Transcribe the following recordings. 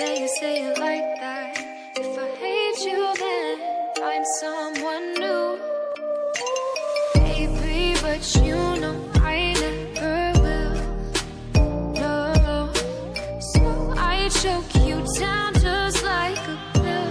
say it like that. If I hate you, then find someone new. Baby, but you know I never will. No, so I choke you down just like a pill.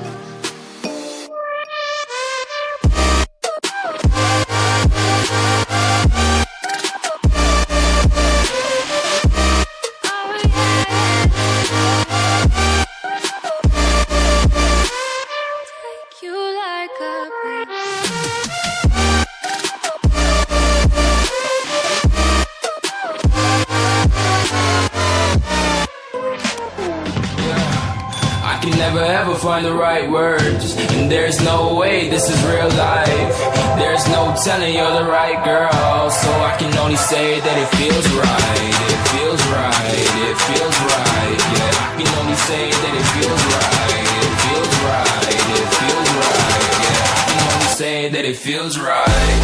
Never ever find the right words, and there's no way this is real life. There's no telling you're the right girl, so I can only say that it feels right. It feels right, it feels right. Yeah, I can only say that it feels right. It feels right, it feels right. Yeah, I can only say that it feels right.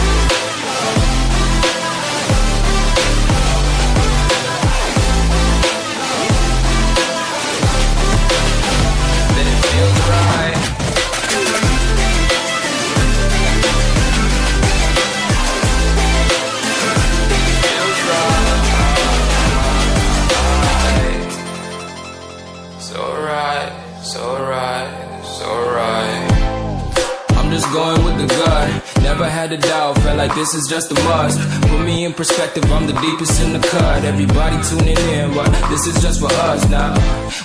Going with the gut, never had a doubt, felt like this is just a must. Put me in perspective, I'm the deepest in the cut. Everybody tuning in, but this is just for us now.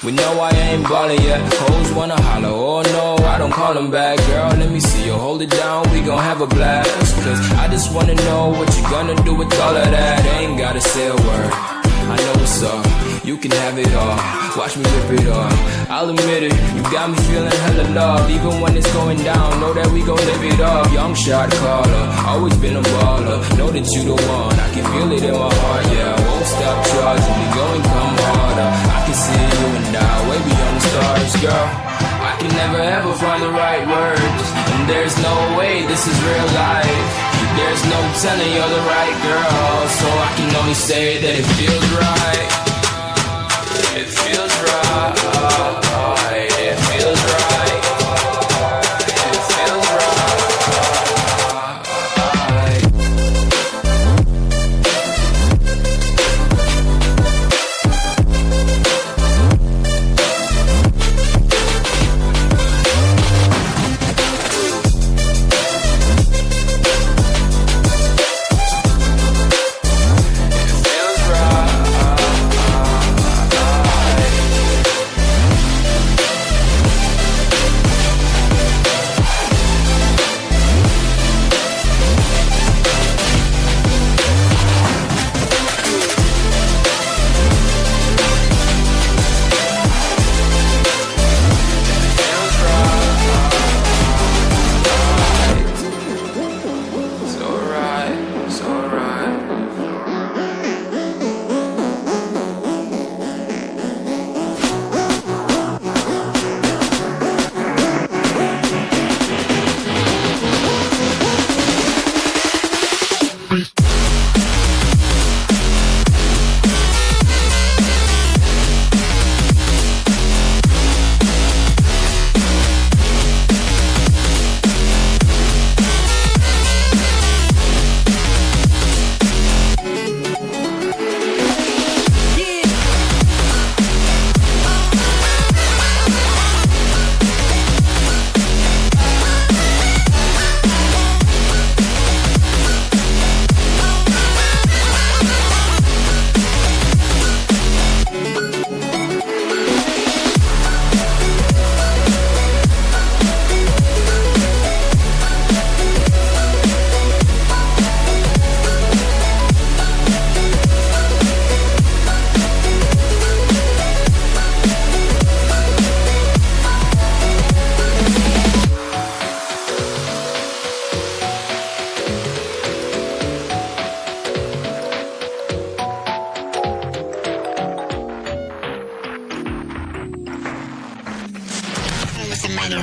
We know I ain't ballin' yet, hoes wanna holler, oh no, I don't call them back. Girl, let me see you hold it down, we gon' have a blast. Cause I just wanna know what you gonna do with all of that. Ain't gotta say a word, I know what's up, you can have it all. Watch me rip it off, I'll admit it, you got me feeling hella love. Even when it's going down, know that we gon' live it up. Young shot caller, always been a baller. Know that you the one, I can feel it in my heart. Yeah, I won't stop charging, we going come harder. I can see you and I, way beyond the stars, girl. I can never ever find the right words, and there's no way this is real life. There's no telling you're the right girl, so I can only say that it feels right. It feels right. It feels right. It feels right. Somebody